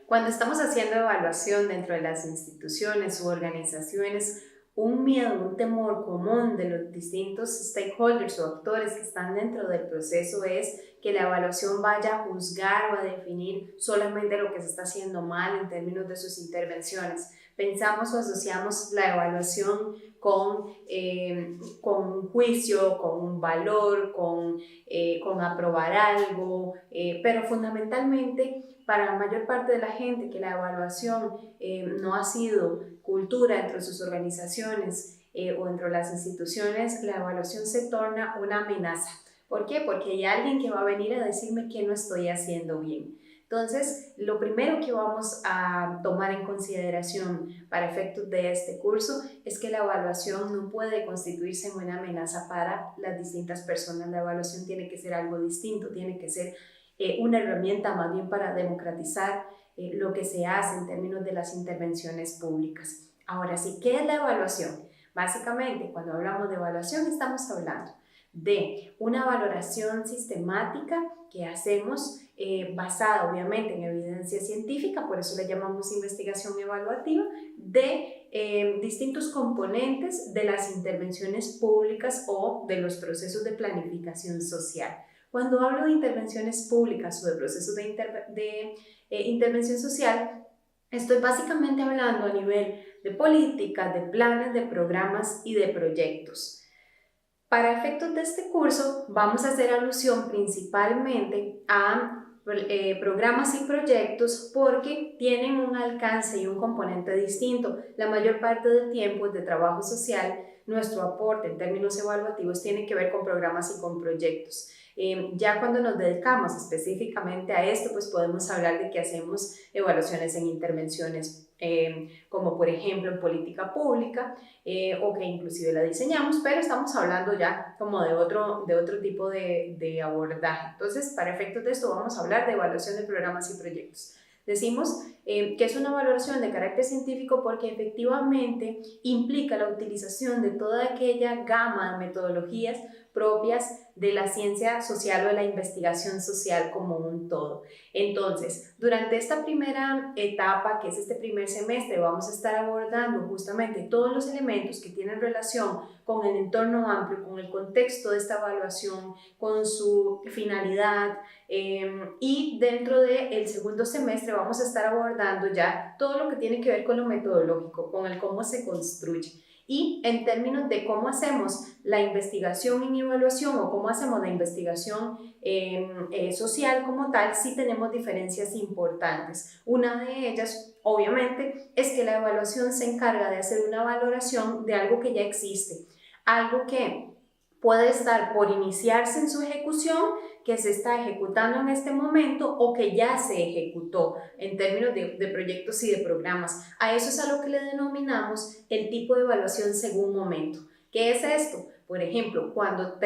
Cuando estamos haciendo evaluación dentro de las instituciones u organizaciones, un miedo, un temor común de los distintos stakeholders o actores que están dentro del proceso es que la evaluación vaya a juzgar o a definir solamente lo que se está haciendo mal en términos de sus intervenciones. Pensamos o asociamos la evaluación con un juicio, con un valor, con aprobar algo, pero fundamentalmente para la mayor parte de la gente que la evaluación no ha sido cultura dentro de sus organizaciones o dentro de las instituciones, la evaluación se torna una amenaza. ¿Por qué? Porque hay alguien que va a venir a decirme que no estoy haciendo bien. Entonces, lo primero que vamos a tomar en consideración para efectos de este curso es que la evaluación no puede constituirse en una amenaza para las distintas personas. La evaluación tiene que ser algo distinto, tiene que ser una herramienta más bien para democratizar lo que se hace en términos de las intervenciones públicas. Ahora sí, ¿qué es la evaluación? Básicamente, cuando hablamos de evaluación, estamos hablando de una valoración sistemática que hacemos basada obviamente en evidencia científica, por eso le llamamos investigación evaluativa, de distintos componentes de las intervenciones públicas o de los procesos de planificación social. Cuando hablo de intervenciones públicas o de procesos de intervención social, estoy básicamente hablando a nivel de políticas, de planes, de programas y de proyectos. Para efectos de este curso vamos a hacer alusión principalmente a programas y proyectos porque tienen un alcance y un componente distinto. La mayor parte del tiempo de trabajo social, nuestro aporte en términos evaluativos tiene que ver con programas y con proyectos. Ya cuando nos dedicamos específicamente a esto, pues podemos hablar de que hacemos evaluaciones en intervenciones como por ejemplo en política pública o que inclusive la diseñamos, pero estamos hablando ya como de otro tipo de abordaje. Entonces, para efectos de esto vamos a hablar de evaluación de programas y proyectos. Decimos que es una valoración de carácter científico porque efectivamente implica la utilización de toda aquella gama de metodologías propias de la ciencia social o de la investigación social como un todo. Entonces, durante esta primera etapa, que es este primer semestre, vamos a estar abordando justamente todos los elementos que tienen relación con el entorno amplio, con el contexto de esta evaluación, con su finalidad, y dentro del segundo semestre vamos a estar abordando ya todo lo que tiene que ver con lo metodológico, con el cómo se construye. Y en términos de cómo hacemos la investigación en evaluación o cómo hacemos la investigación social como tal, sí tenemos diferencias importantes. Una de ellas, obviamente, es que la evaluación se encarga de hacer una valoración de algo que ya existe, algo que puede estar por iniciarse en su ejecución, que se está ejecutando en este momento o que ya se ejecutó en términos de proyectos y de programas. A eso es a lo que le denominamos el tipo de evaluación según momento. ¿Qué es esto? Por ejemplo, cuando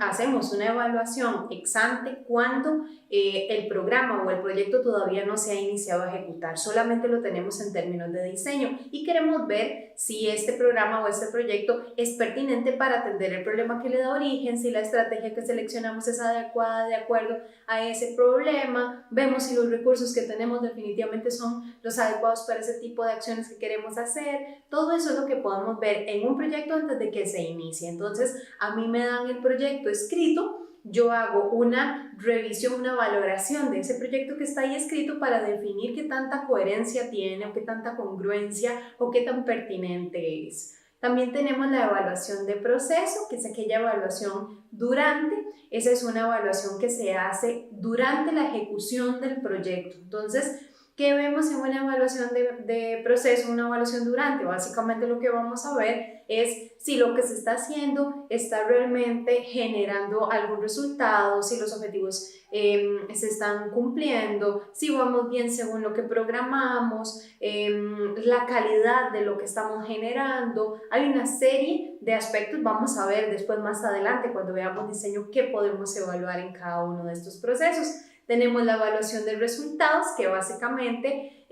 hacemos una evaluación ex ante, cuando el programa o el proyecto todavía no se ha iniciado a ejecutar, solamente lo tenemos en términos de diseño y queremos ver si este programa o este proyecto es pertinente para atender el problema que le da origen, si la estrategia que seleccionamos es adecuada de acuerdo a ese problema, vemos si los recursos que tenemos definitivamente son los adecuados para ese tipo de acciones que queremos hacer. Todo eso es lo que podemos ver en un proyecto antes de que se inicie. Entonces, a mí me dan el proyecto escrito, yo hago una revisión, una valoración de ese proyecto que está ahí escrito para definir qué tanta coherencia tiene o qué tanta congruencia o qué tan pertinente es. También tenemos la evaluación de proceso, que es aquella evaluación durante. Esa es una evaluación que se hace durante la ejecución del proyecto. Entonces, ¿qué vemos en una evaluación de proceso, una evaluación durante? Básicamente lo que vamos a ver es si lo que se está haciendo está realmente generando algún resultado, si los objetivos se están cumpliendo, si vamos bien según lo que programamos, la calidad de lo que estamos generando. Hay una serie de aspectos, vamos a ver después más adelante cuando veamos diseño qué podemos evaluar en cada uno de estos procesos. Tenemos la evaluación de resultados, que básicamente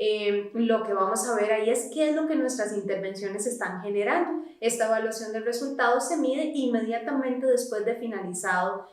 lo que vamos a ver ahí es qué es lo que nuestras intervenciones están generando. Esta evaluación de resultados se mide inmediatamente después de finalizado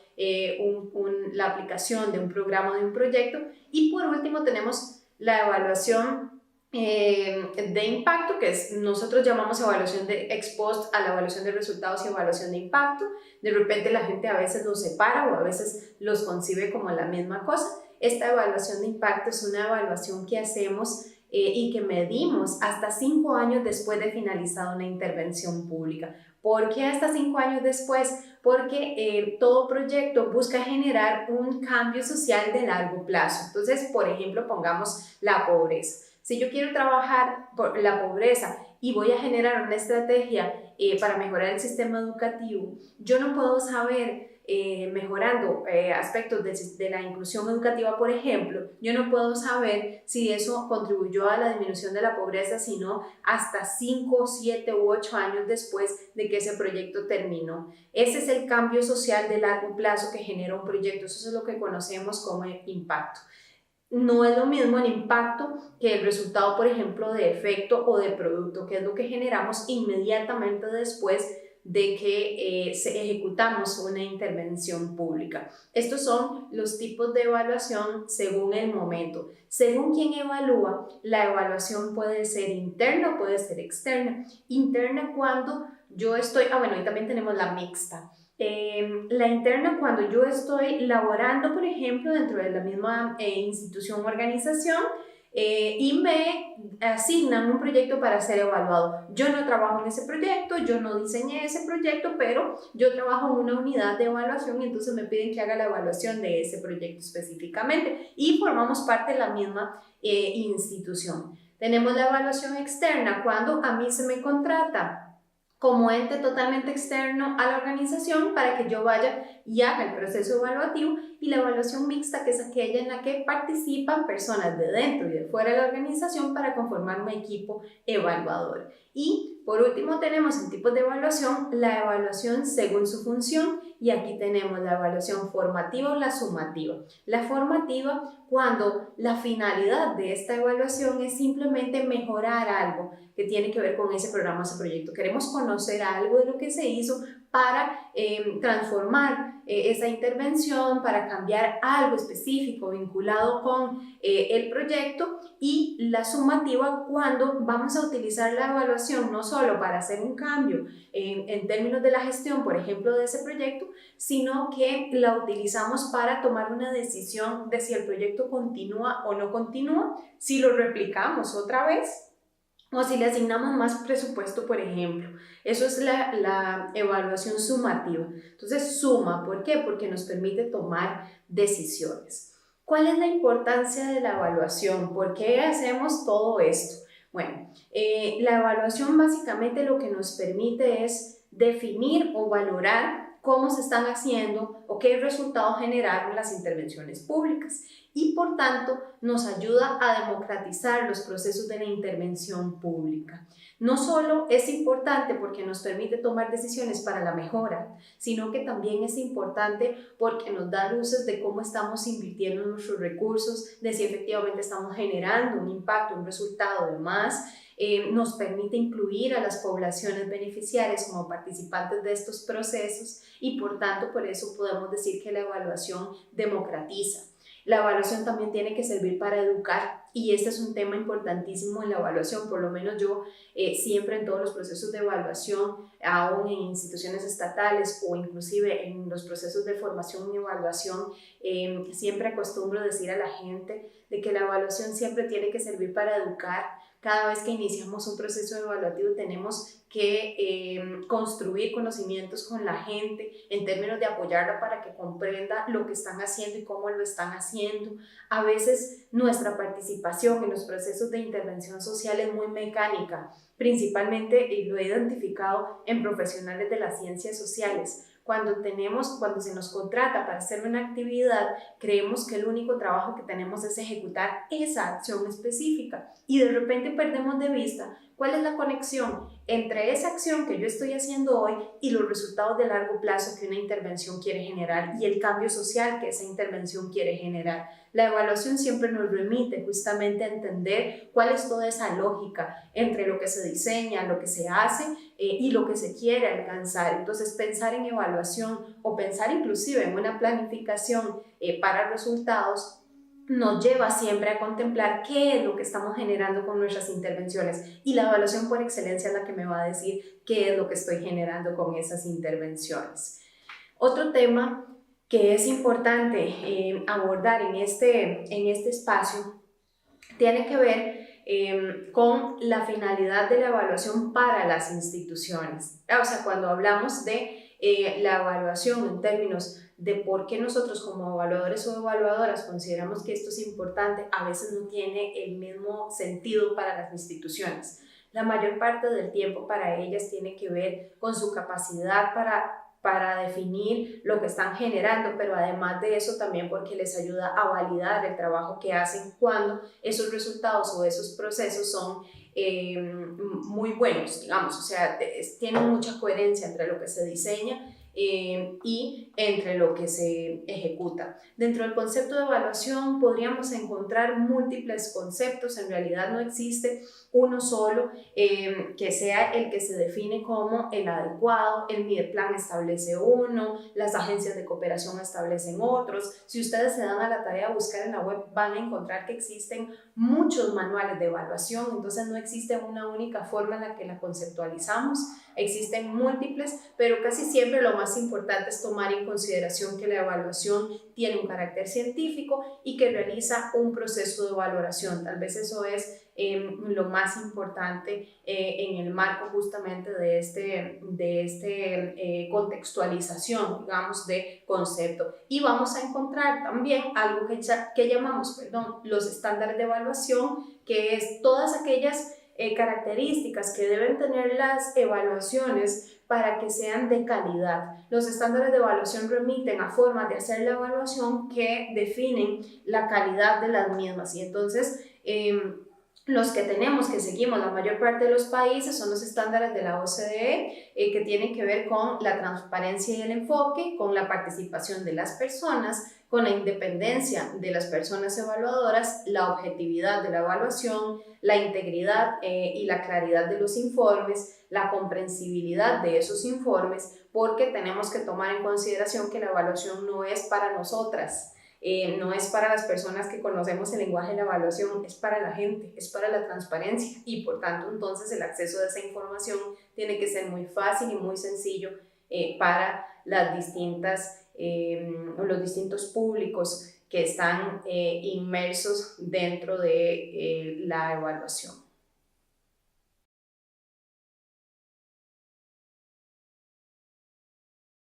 la aplicación de un programa o de un proyecto. Y por último tenemos la evaluación de impacto, que nosotros llamamos evaluación de ex post a la evaluación de resultados y evaluación de impacto. De repente la gente a veces los separa o a veces los concibe como la misma cosa. Esta evaluación de impacto es una evaluación que hacemos y que medimos hasta 5 años después de finalizada una intervención pública. ¿Por qué hasta 5 años después? Porque todo proyecto busca generar un cambio social de largo plazo. Entonces, por ejemplo, pongamos la pobreza. Si yo quiero trabajar por la pobreza y voy a generar una estrategia para mejorar el sistema educativo, yo no puedo saber, mejorando aspectos de la inclusión educativa, por ejemplo, yo no puedo saber si eso contribuyó a la disminución de la pobreza, sino hasta 5, 7 u 8 años después de que ese proyecto terminó. Ese es el cambio social de largo plazo que genera un proyecto. Eso es lo que conocemos como impacto. No es lo mismo el impacto que el resultado, por ejemplo, de efecto o de producto, que es lo que generamos inmediatamente después de que ejecutamos una intervención pública. Estos son los tipos de evaluación según el momento. Según quien evalúa, la evaluación puede ser interna o puede ser externa. Interna cuando yo estoy, y también tenemos la mixta. La interna cuando yo estoy laborando, por ejemplo, dentro de la misma institución o organización y me asignan un proyecto para ser evaluado. Yo no trabajo en ese proyecto, yo no diseñé ese proyecto, pero yo trabajo en una unidad de evaluación y entonces me piden que haga la evaluación de ese proyecto específicamente y formamos parte de la misma institución. Tenemos la evaluación externa cuando a mí se me contrata como ente totalmente externo a la organización para que yo vaya y haga el proceso evaluativo, y la evaluación mixta, que es aquella en la que participan personas de dentro y de fuera de la organización para conformar un equipo evaluador. Y por último tenemos en tipos de evaluación la evaluación según su función, y aquí tenemos la evaluación formativa o la sumativa. La formativa cuando la finalidad de esta evaluación es simplemente mejorar algo que tiene que ver con ese programa o ese proyecto. Queremos conocer algo de lo que se hizo para transformar esa intervención, para cambiar algo específico vinculado con el proyecto. Y la sumativa cuando vamos a utilizar la evaluación no solo para hacer un cambio en términos de la gestión, por ejemplo, de ese proyecto, sino que la utilizamos para tomar una decisión de si el proyecto continúa o no continúa, si lo replicamos otra vez o si le asignamos más presupuesto, por ejemplo. Eso es la evaluación sumativa. Entonces, suma, ¿por qué? Porque nos permite tomar decisiones. ¿Cuál es la importancia de la evaluación? ¿Por qué hacemos todo esto? Bueno, la evaluación básicamente lo que nos permite es definir o valorar cómo se están haciendo o qué resultados generaron las intervenciones públicas, y por tanto nos ayuda a democratizar los procesos de la intervención pública. No solo es importante porque nos permite tomar decisiones para la mejora, sino que también es importante porque nos da luces de cómo estamos invirtiendo nuestros recursos, de si efectivamente estamos generando un impacto, un resultado de más. Nos permite incluir a las poblaciones beneficiarias como participantes de estos procesos, y por tanto por eso podemos decir que la evaluación democratiza. La evaluación también tiene que servir para educar, y este es un tema importantísimo en la evaluación. Por lo menos yo siempre en todos los procesos de evaluación, aún en instituciones estatales o inclusive en los procesos de formación y evaluación, siempre acostumbro decir a la gente de que la evaluación siempre tiene que servir para educar. Cada vez que iniciamos un proceso evaluativo tenemos que construir conocimientos con la gente en términos de apoyarla para que comprenda lo que están haciendo y cómo lo están haciendo. A veces nuestra participación en los procesos de intervención social es muy mecánica, principalmente, y lo he identificado en profesionales de las ciencias sociales. Cuando se nos contrata para hacer una actividad, creemos que el único trabajo que tenemos es ejecutar esa acción específica, y de repente perdemos de vista cuál es la conexión entre esa acción que yo estoy haciendo hoy y los resultados de largo plazo que una intervención quiere generar y el cambio social que esa intervención quiere generar. La evaluación siempre nos remite justamente a entender cuál es toda esa lógica entre lo que se diseña, lo que se hace y lo que se quiere alcanzar. Entonces, pensar en evaluación o pensar inclusive en una planificación para resultados nos lleva siempre a contemplar qué es lo que estamos generando con nuestras intervenciones, y la evaluación por excelencia es la que me va a decir qué es lo que estoy generando con esas intervenciones. Otro tema que es importante abordar en este espacio tiene que ver con la finalidad de la evaluación para las instituciones. O sea, cuando hablamos de la evaluación en términos de por qué nosotros como evaluadores o evaluadoras consideramos que esto es importante, a veces no tiene el mismo sentido para las instituciones. La mayor parte del tiempo para ellas tiene que ver con su capacidad para definir lo que están generando, pero además de eso también porque les ayuda a validar el trabajo que hacen cuando esos resultados o esos procesos son muy buenos, digamos, o sea, tienen mucha coherencia entre lo que se diseña y entre lo que se ejecuta. Dentro del concepto de evaluación podríamos encontrar múltiples conceptos, en realidad no existe uno solo que sea el que se define como el adecuado. El MIDEPLAN establece uno, las agencias de cooperación establecen otros. Si ustedes se dan a la tarea de buscar en la web, van a encontrar que existen muchos manuales de evaluación, entonces no existe una única forma en la que la conceptualizamos, existen múltiples, pero casi siempre lo más importante es tomar en consideración que la evaluación tiene un carácter científico y que realiza un proceso de valoración. Tal vez eso es lo más importante en el marco justamente de este contextualización, digamos, de concepto. Y vamos a encontrar también algo que llamamos, los estándares de evaluación, que es todas aquellas características que deben tener las evaluaciones para que sean de calidad. Los estándares de evaluación remiten a formas de hacer la evaluación que definen la calidad de las mismas, y entonces los que tenemos, que seguimos la mayor parte de los países, son los estándares de la OCDE, que tienen que ver con la transparencia y el enfoque, con la participación de las personas, con la independencia de las personas evaluadoras, la objetividad de la evaluación, la integridad y la claridad de los informes, la comprensibilidad de esos informes, porque tenemos que tomar en consideración que la evaluación no es para nosotras, no es para las personas que conocemos el lenguaje de la evaluación, es para la gente, es para la transparencia, y por tanto entonces el acceso a esa información tiene que ser muy fácil y muy sencillo para las los distintos públicos que están inmersos dentro de la evaluación.